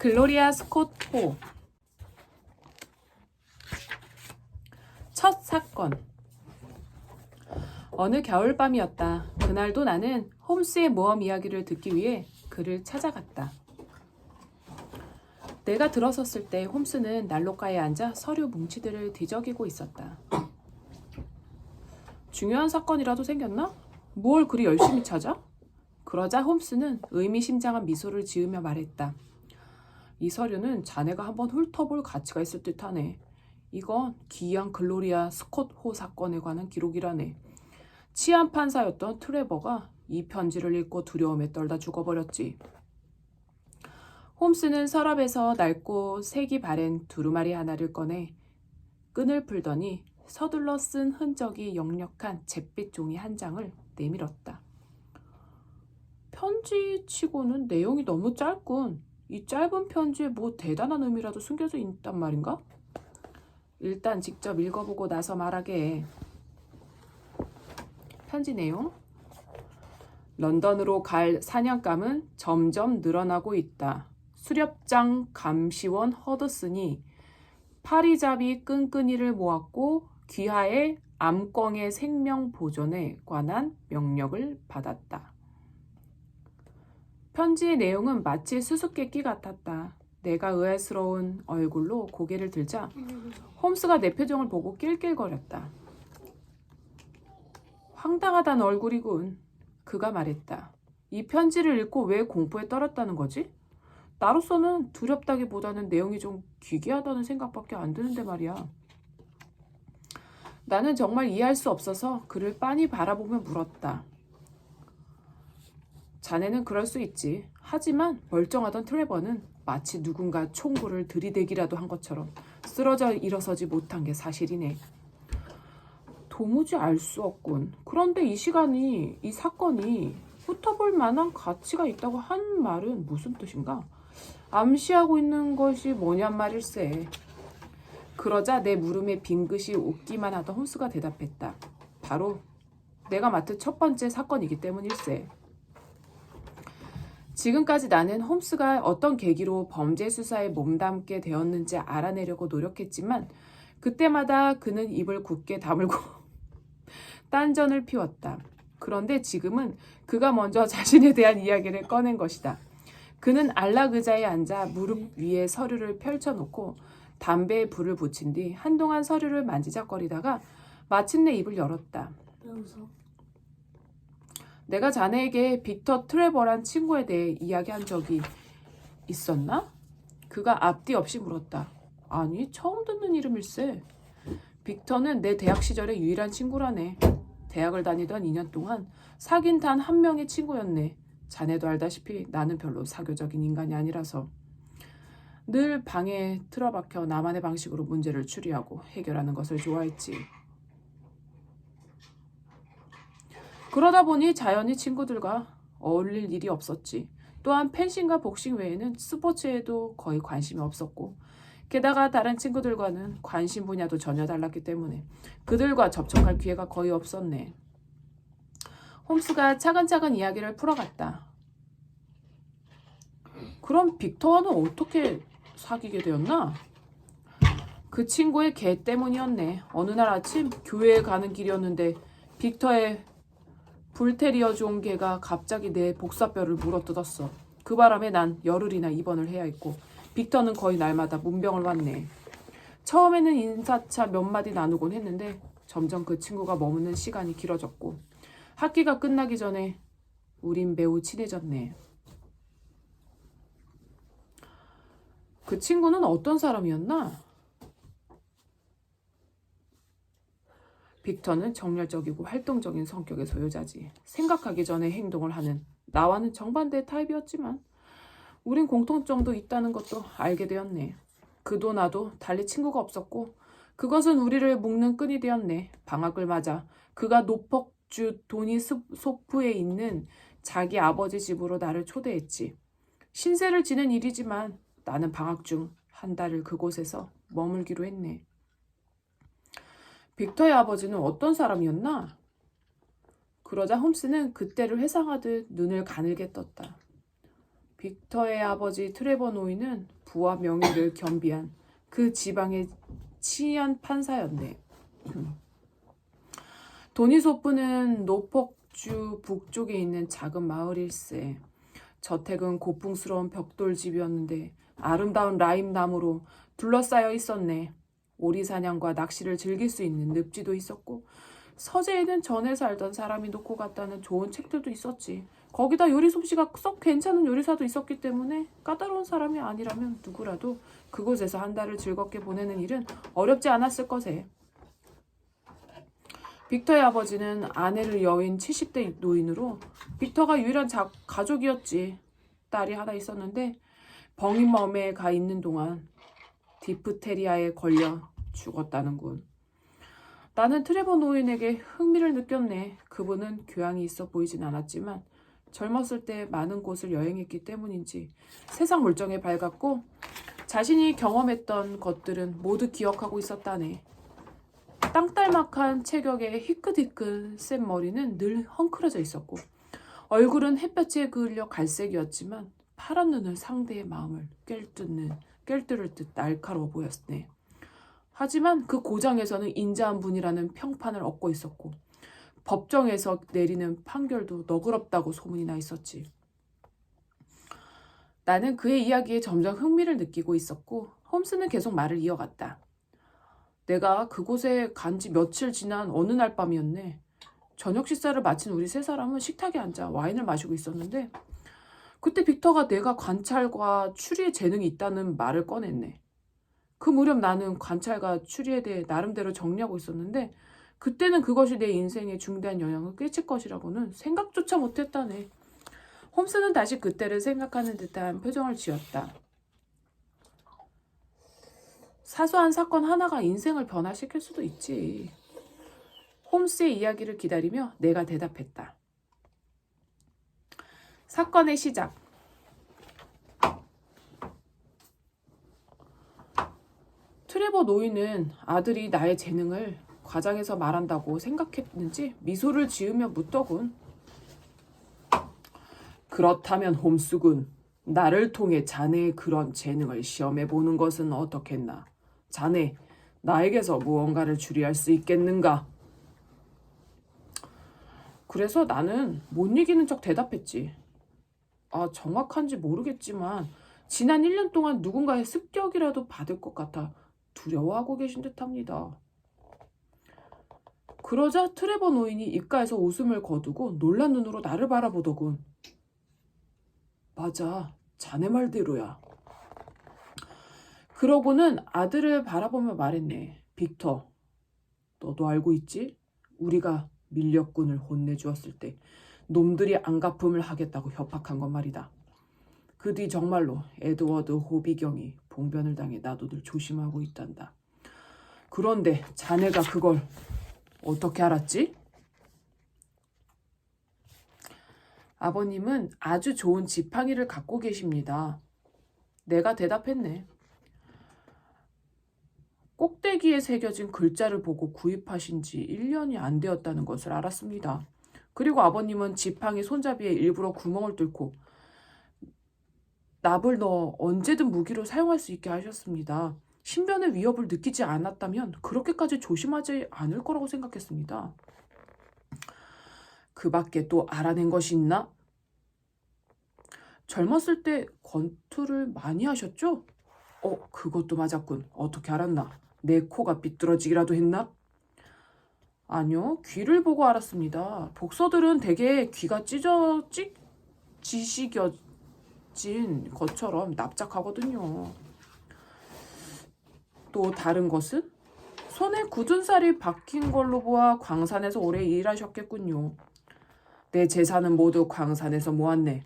글로리아 스콧 호. 첫 사건. 어느 겨울밤이었다. 그날도 나는 홈스의 모험 이야기를 듣기 위해 그를 찾아갔다. 내가 들어섰을 때 홈스는 난로가에 앉아 서류 뭉치들을 뒤적이고 있었다. 중요한 사건이라도 생겼나? 뭘 그리 열심히 찾아? 그러자 홈스는 의미심장한 미소를 지으며 말했다. 이 서류는 자네가 한번 훑어볼 가치가 있을 듯하네. 이건 기이한 글로리아 스콧 호 사건에 관한 기록이라네. 치안 판사였던 트레버가 이 편지를 읽고 두려움에 떨다 죽어버렸지. 홈스는 서랍에서 낡고 색이 바랜 두루마리 하나를 꺼내 끈을 풀더니 서둘러 쓴 흔적이 역력한 잿빛 종이 한 장을 내밀었다. 편지치고는 내용이 너무 짧군. 이 짧은 편지에 뭐 대단한 의미라도 숨겨져 있단 말인가? 일단 직접 읽어보고 나서 말하게 해. 편지 내용. 런던으로 갈 사냥감은 점점 늘어나고 있다. 수렵장 감시원 허드슨이 파리잡이 끈끈이를 모았고 귀하의 암꿩의 생명 보존에 관한 명령을 받았다. 편지의 내용은 마치 수수께끼 같았다. 내가 의아스러운 얼굴로 고개를 들자 홈스가 내 표정을 보고 낄낄거렸다. 황당하단 얼굴이군. 그가 말했다. 이 편지를 읽고 왜 공포에 떨었다는 거지? 나로서는 두렵다기보다는 내용이 좀 기괴하다는 생각밖에 안 드는데 말이야. 나는 정말 이해할 수 없어서 그를 빤히 바라보며 물었다. 자네는 그럴 수 있지. 하지만 멀쩡하던 트레버는 마치 누군가 총구를 들이대기라도 한 것처럼 쓰러져 일어서지 못한 게 사실이네. 도무지 알 수 없군. 그런데 이 사건이 훑어볼 만한 가치가 있다고 한 말은 무슨 뜻인가? 암시하고 있는 것이 뭐냔 말일세. 그러자 내 물음에 빙긋이 웃기만 하던 홈스가 대답했다. 바로 내가 맡은 첫 번째 사건이기 때문일세. 지금까지 나는 홈스가 어떤 계기로 범죄 수사에 몸담게 되었는지 알아내려고 노력했지만 그때마다 그는 입을 굳게 다물고 딴전을 피웠다. 그런데 지금은 그가 먼저 자신에 대한 이야기를 꺼낸 것이다. 그는 안락 의자에 앉아 무릎 위에 서류를 펼쳐놓고 담배에 불을 붙인 뒤 한동안 서류를 만지작거리다가 마침내 입을 열었다. 왜 웃어? 내가 자네에게 빅터 트레버란 친구에 대해 이야기한 적이 있었나? 그가 앞뒤 없이 물었다. 아니, 처음 듣는 이름일세. 빅터는 내 대학 시절의 유일한 친구라네. 대학을 다니던 2년 동안 사귄 단 한 명의 친구였네. 자네도 알다시피 나는 별로 사교적인 인간이 아니라서. 늘 방에 틀어박혀 나만의 방식으로 문제를 추리하고 해결하는 것을 좋아했지. 그러다 보니 자연히 친구들과 어울릴 일이 없었지. 또한 펜싱과 복싱 외에는 스포츠에도 거의 관심이 없었고 게다가 다른 친구들과는 관심 분야도 전혀 달랐기 때문에 그들과 접촉할 기회가 거의 없었네. 홈스가 차근차근 이야기를 풀어갔다. 그럼 빅터와는 어떻게 사귀게 되었나? 그 친구의 개 때문이었네. 어느 날 아침 교회에 가는 길이었는데 빅터의 불테리어 종 개가 갑자기 내 복사뼈를 물어뜯었어. 그 바람에 난 열흘이나 입원을 해야 했고 빅터는 거의 날마다 문병을 왔네. 처음에는 인사차 몇 마디 나누곤 했는데 점점 그 친구가 머무는 시간이 길어졌고 학기가 끝나기 전에 우린 매우 친해졌네. 그 친구는 어떤 사람이었나? 빅터는 정열적이고 활동적인 성격의 소유자지. 생각하기 전에 행동을 하는 나와는 정반대의 타입이었지만 우린 공통점도 있다는 것도 알게 되었네. 그도 나도 달리 친구가 없었고 그것은 우리를 묶는 끈이 되었네. 방학을 맞아 그가 노퍽주 도니 소프에 있는 자기 아버지 집으로 나를 초대했지. 신세를 지는 일이지만 나는 방학 중 한 달을 그곳에서 머물기로 했네. 빅터의 아버지는 어떤 사람이었나? 그러자 홈스는 그때를 회상하듯 눈을 가늘게 떴다. 빅터의 아버지 트레버 노이는 부와 명예를 겸비한 그 지방의 치안 판사였네. 도니소프는 노폭주 북쪽에 있는 작은 마을일세. 저택은 고풍스러운 벽돌집이었는데 아름다운 라임나무로 둘러싸여 있었네. 오리사냥과 낚시를 즐길 수 있는 늪지도 있었고 서재에는 전에 살던 사람이 놓고 갔다는 좋은 책들도 있었지. 거기다 요리 솜씨가 썩 괜찮은 요리사도 있었기 때문에 까다로운 사람이 아니라면 누구라도 그곳에서 한 달을 즐겁게 보내는 일은 어렵지 않았을 것에. 빅터의 아버지는 아내를 여인 70대 노인으로 빅터가 유일한 가족이었지. 딸이 하나 있었는데 벙인멈에 가 있는 동안 디프테리아에 걸려 죽었다는군. 나는 트레버 노인에게 흥미를 느꼈네. 그분은 교양이 있어 보이진 않았지만 젊었을 때 많은 곳을 여행했기 때문인지 세상 물정에 밝았고 자신이 경험했던 것들은 모두 기억하고 있었다네. 땅딸막한 체격의 희끗희끗 센 머리는 늘 헝클어져 있었고 얼굴은 햇볕에 그을려 갈색이었지만 파란 눈은 상대의 마음을 꿰뚫을 듯 날카로워 보였네. 하지만 그 고장에서는 인자한 분이라는 평판을 얻고 있었고 법정에서 내리는 판결도 너그럽다고 소문이 나 있었지. 나는 그의 이야기에 점점 흥미를 느끼고 있었고 홈스는 계속 말을 이어갔다. 내가 그곳에 간 지 며칠 지난 어느 날 밤이었네. 저녁 식사를 마친 우리 세 사람은 식탁에 앉아 와인을 마시고 있었는데 그때 빅터가 내가 관찰과 추리에 재능이 있다는 말을 꺼냈네. 그 무렵 나는 관찰과 추리에 대해 나름대로 정리하고 있었는데 그때는 그것이 내 인생에 중대한 영향을 끼칠 것이라고는 생각조차 못했다네. 홈스는 다시 그때를 생각하는 듯한 표정을 지었다. 사소한 사건 하나가 인생을 변화시킬 수도 있지. 홈스의 이야기를 기다리며 내가 대답했다. 사건의 시작. 트레버 노인은 아들이 나의 재능을 과장해서 말한다고 생각했는지 미소를 지으며 묻더군. 그렇다면 홈스군, 나를 통해 자네의 그런 재능을 시험해보는 것은 어떻겠나? 자네, 나에게서 무언가를 추리할 수 있겠는가? 그래서 나는 못 이기는 척 대답했지. 정확한지 모르겠지만 지난 1년 동안 누군가의 습격이라도 받을 것 같아 두려워하고 계신 듯합니다. 그러자 트레버 노인이 입가에서 웃음을 거두고 놀란 눈으로 나를 바라보더군. 맞아, 자네 말대로야. 그러고는 아들을 바라보며 말했네. 빅터, 너도 알고 있지? 우리가 밀렵군을 혼내주었을 때 놈들이 안갚음을 하겠다고 협박한 건 말이다. 그 뒤 정말로 에드워드 호비경이 봉변을 당해 나도들 조심하고 있단다. 그런데 자네가 그걸 어떻게 알았지? 아버님은 아주 좋은 지팡이를 갖고 계십니다. 내가 대답했네. 꼭대기에 새겨진 글자를 보고 구입하신 지 1년이 안 되었다는 것을 알았습니다. 그리고 아버님은 지팡이 손잡이에 일부러 구멍을 뚫고 납을 넣어 언제든 무기로 사용할 수 있게 하셨습니다. 신변의 위협을 느끼지 않았다면 그렇게까지 조심하지 않을 거라고 생각했습니다. 그 밖에 또 알아낸 것이 있나? 젊었을 때 권투를 많이 하셨죠? 그것도 맞았군. 어떻게 알았나? 내 코가 삐뚤어지기라도 했나? 아니요, 귀를 보고 알았습니다. 복서들은 대개 귀가 지식여진 것처럼 납작하거든요. 또 다른 것은? 손에 굳은 살이 박힌 걸로 보아 광산에서 오래 일하셨겠군요. 내 재산은 모두 광산에서 모았네.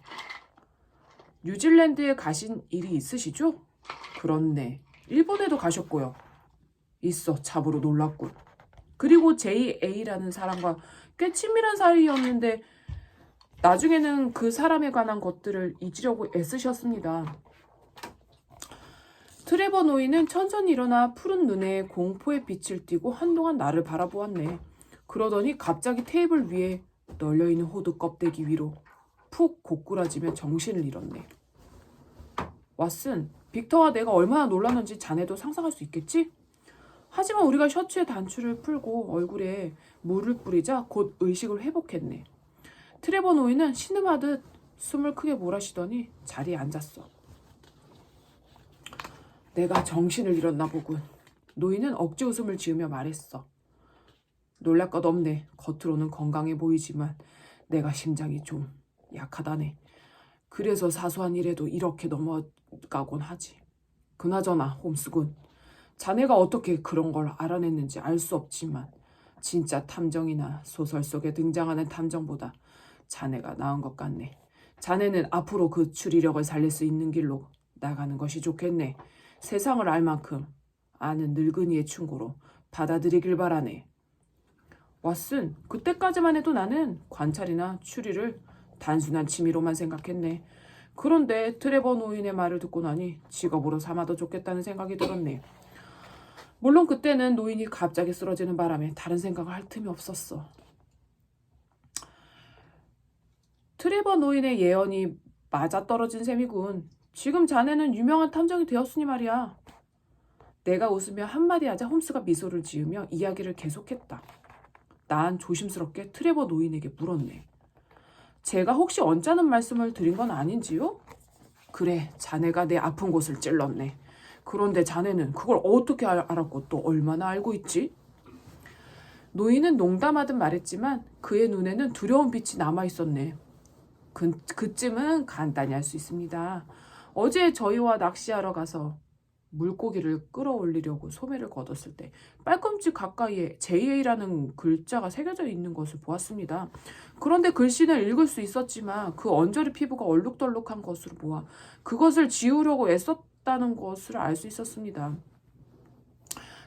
뉴질랜드에 가신 일이 있으시죠? 그렇네. 일본에도 가셨고요. 있어, 참으로 놀랍군. 그리고 JA라는 사람과 꽤 친밀한 사이였는데 나중에는 그 사람에 관한 것들을 잊으려고 애쓰셨습니다. 트레버 노인은 천천히 일어나 푸른 눈에 공포의 빛을 띠고 한동안 나를 바라보았네. 그러더니 갑자기 테이블 위에 널려있는 호두 껍데기 위로 푹 고꾸라지며 정신을 잃었네. 왓슨, 빅터와 내가 얼마나 놀랐는지 자네도 상상할 수 있겠지? 하지만 우리가 셔츠의 단추를 풀고 얼굴에 물을 뿌리자 곧 의식을 회복했네. 트레버 노이는 신음하듯 숨을 크게 몰아쉬더니 자리에 앉았어. 내가 정신을 잃었나 보군. 노이는 억지 웃음을 지으며 말했어. 놀랄 것 없네. 겉으로는 건강해 보이지만 내가 심장이 좀 약하다네. 그래서 사소한 일에도 이렇게 넘어가곤 하지. 그나저나 홈스군, 자네가 어떻게 그런 걸 알아냈는지 알 수 없지만 진짜 탐정이나 소설 속에 등장하는 탐정보다 자네가 나은 것 같네. 자네는 앞으로 그 추리력을 살릴 수 있는 길로 나가는 것이 좋겠네. 세상을 알 만큼 아는 늙은이의 충고로 받아들이길 바라네. 왓슨, 그때까지만 해도 나는 관찰이나 추리를 단순한 취미로만 생각했네. 그런데 트레버 노인의 말을 듣고 나니 직업으로 삼아도 좋겠다는 생각이 들었네. 물론 그때는 노인이 갑자기 쓰러지는 바람에 다른 생각을 할 틈이 없었어. 트레버 노인의 예언이 맞아떨어진 셈이군. 지금 자네는 유명한 탐정이 되었으니 말이야. 내가 웃으며 한마디 하자 홈스가 미소를 지으며 이야기를 계속했다. 난 조심스럽게 트레버 노인에게 물었네. 제가 혹시 언짢은 말씀을 드린 건 아닌지요? 그래, 자네가 내 아픈 곳을 찔렀네. 그런데 자네는 그걸 어떻게 알았고 또 얼마나 알고 있지? 노인은 농담하듯 말했지만 그의 눈에는 두려운 빛이 남아있었네. 그쯤은 간단히 할 수 있습니다. 어제 저희와 낚시하러 가서 물고기를 끌어올리려고 소매를 걷었을 때 빨꿈치 가까이에 JA라는 글자가 새겨져 있는 것을 보았습니다. 그런데 글씨는 읽을 수 있었지만 그 언저리 피부가 얼룩덜룩한 것으로 보아 그것을 지우려고 애썼다는 것을 알 수 있었습니다.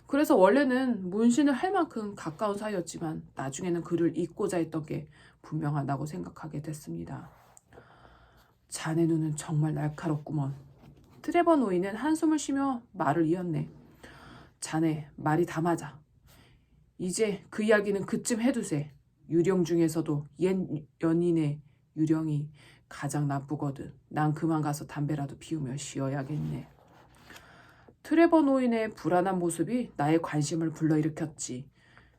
그래서 원래는 문신을 할 만큼 가까운 사이였지만 나중에는 그를 잊고자 했던 게 분명하다고 생각하게 됐습니다. 자네 눈은 정말 날카롭구먼. 트레버 노인은 한숨을 쉬며 말을 이었네. 자네 말이 다 맞아. 이제 그 이야기는 그쯤 해두세. 유령 중에서도 옛 연인의 유령이 가장 나쁘거든. 난 그만 가서 담배라도 피우며 쉬어야겠네. 트레버 노인의 불안한 모습이 나의 관심을 불러일으켰지.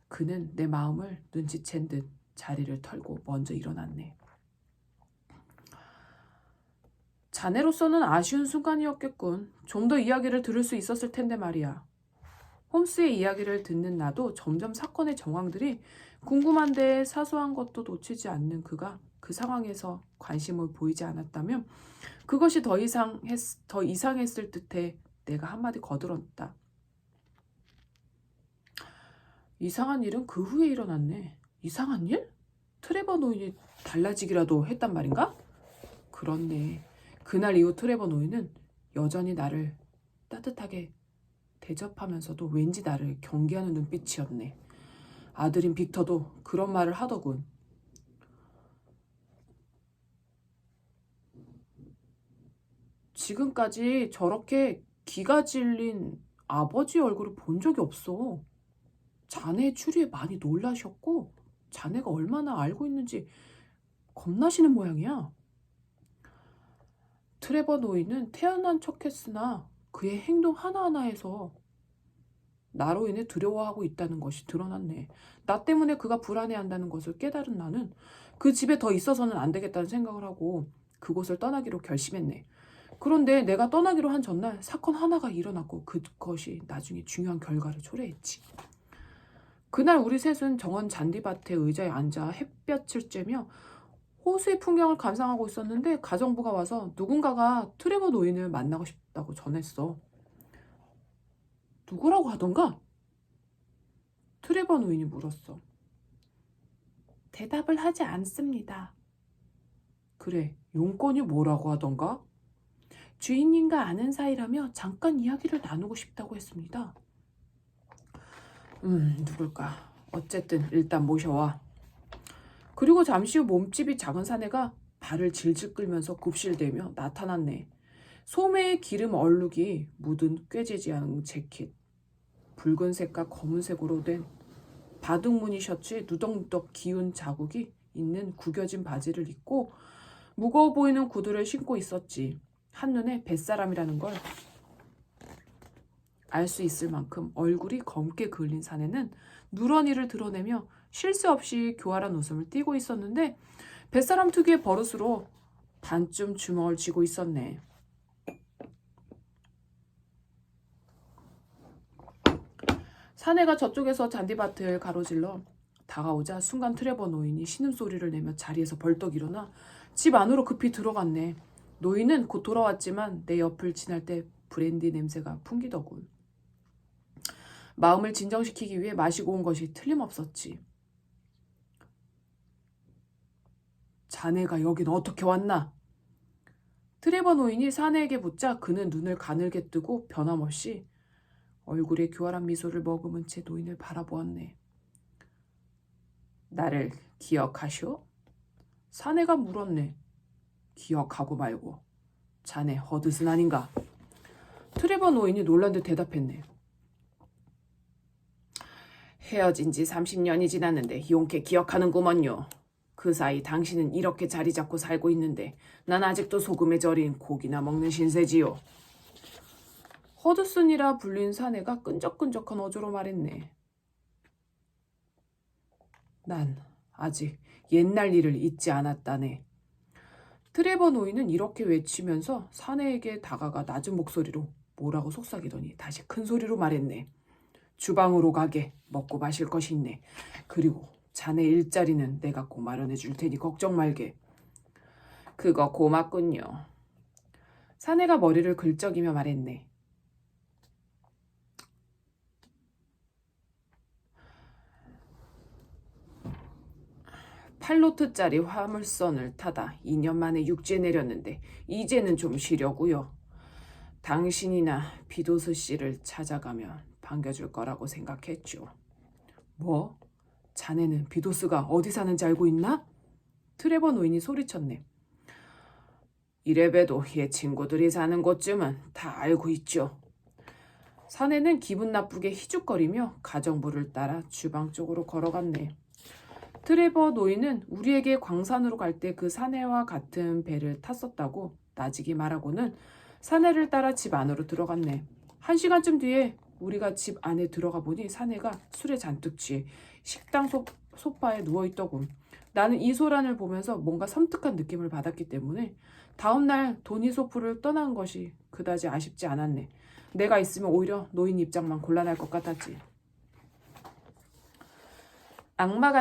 그는 내 마음을 눈치챈 듯 자리를 털고 먼저 일어났네. 자네로서는 아쉬운 순간이었겠군. 좀 더 이야기를 들을 수 있었을 텐데 말이야. 홈스의 이야기를 듣는 나도 점점 사건의 정황들이 궁금한데 사소한 것도 놓치지 않는 그가 그 상황에서 관심을 보이지 않았다면 그것이 더 이상했을 듯해 내가 한마디 거들었다. 이상한 일은 그 후에 일어났네. 이상한 일? 트레버 노인이 달라지기라도 했단 말인가? 그렇네. 그날 이후 트레버 노인은 여전히 나를 따뜻하게 대접하면서도 왠지 나를 경계하는 눈빛이었네. 아들인 빅터도 그런 말을 하더군. 지금까지 저렇게 기가 질린 아버지 얼굴을 본 적이 없어. 자네의 추리에 많이 놀라셨고 자네가 얼마나 알고 있는지 겁나시는 모양이야. 트레버 노인은 태어난 척했으나 그의 행동 하나하나에서 나로 인해 두려워하고 있다는 것이 드러났네. 나 때문에 그가 불안해한다는 것을 깨달은 나는 그 집에 더 있어서는 안 되겠다는 생각을 하고 그곳을 떠나기로 결심했네. 그런데 내가 떠나기로 한 전날 사건 하나가 일어났고 그것이 나중에 중요한 결과를 초래했지. 그날 우리 셋은 정원 잔디밭의 의자에 앉아 햇볕을 쬐며 호수의 풍경을 감상하고 있었는데 가정부가 와서 누군가가 트레버 노인을 만나고 싶다고 전했어. 누구라고 하던가? 트레버 노인이 물었어. 대답을 하지 않습니다. 그래, 용건이 뭐라고 하던가? 주인님과 아는 사이라며 잠깐 이야기를 나누고 싶다고 했습니다. 누굴까? 어쨌든 일단 모셔와. 그리고 잠시 후 몸집이 작은 사내가 발을 질질 끌면서 굽실대며 나타났네. 소매에 기름 얼룩이 묻은 꾀지지한 재킷, 붉은색과 검은색으로 된 바둑무늬 셔츠에 누덕누덕 기운 자국이 있는 구겨진 바지를 입고 무거워 보이는 구두를 신고 있었지. 한눈에 뱃사람이라는 걸 알 수 있을 만큼 얼굴이 검게 그을린 사내는 누런이를 드러내며 쉴 새 없이 교활한 웃음을 띠고 있었는데 뱃사람 특유의 버릇으로 반쯤 주먹을 쥐고 있었네. 사내가 저쪽에서 잔디밭을 가로질러 다가오자 순간 트레버 노인이 신음소리를 내며 자리에서 벌떡 일어나 집 안으로 급히 들어갔네. 노인은 곧 돌아왔지만 내 옆을 지날 때 브랜디 냄새가 풍기더군. 마음을 진정시키기 위해 마시고 온 것이 틀림없었지. 자네가 여긴 어떻게 왔나? 트레버 노인이 사내에게 묻자 그는 눈을 가늘게 뜨고 변함없이 얼굴에 교활한 미소를 머금은 채 노인을 바라보았네. 나를 기억하시오? 사내가 물었네. 기억하고 말고 자네 허드슨 아닌가? 트레버 노인이 놀란 듯 대답했네. 헤어진 지 30년이 지났는데 용케 기억하는구먼요. 그 사이 당신은 이렇게 자리 잡고 살고 있는데 난 아직도 소금에 절인 고기나 먹는 신세지요. 허드슨이라 불린 사내가 끈적끈적한 어조로 말했네. 난 아직 옛날 일을 잊지 않았다네. 트레버 노인은 이렇게 외치면서 사내에게 다가가 낮은 목소리로 뭐라고 속삭이더니 다시 큰 소리로 말했네. 주방으로 가게. 먹고 마실 것이 있네. 그리고 자네 일자리는 내가 꼭 마련해 줄 테니 걱정 말게. 그거 고맙군요. 사내가 머리를 긁적이며 말했네. 팔로트짜리 화물선을 타다 2년 만에 육지에 내렸는데 이제는 좀 쉬려고요. 당신이나 비도스 씨를 찾아가면 반겨줄 거라고 생각했죠. 뭐? 자네는 비도스가 어디 사는지 알고 있나? 트레버 노인이 소리쳤네. 이래봬도 얘 친구들이 사는 곳쯤은 다 알고 있죠. 사내는 기분 나쁘게 희죽거리며 가정부를 따라 주방 쪽으로 걸어갔네. 트레버 노인은 우리에게 광산으로 갈 때 그 사내와 같은 배를 탔었다고 나직이 말하고는 사내를 따라 집 안으로 들어갔네. 1시간쯤 뒤에 우리가 집 안에 들어가 보니 사내가 술에 잔뜩 취해 식당 소파에 누워있더군. 나는 이 소란을 보면서 뭔가 섬뜩한 느낌을 받았기 때문에 다음날 도니소프를 떠난 것이 그다지 아쉽지 않았네. 내가 있으면 오히려 노인 입장만 곤란할 것 같았지. 악마가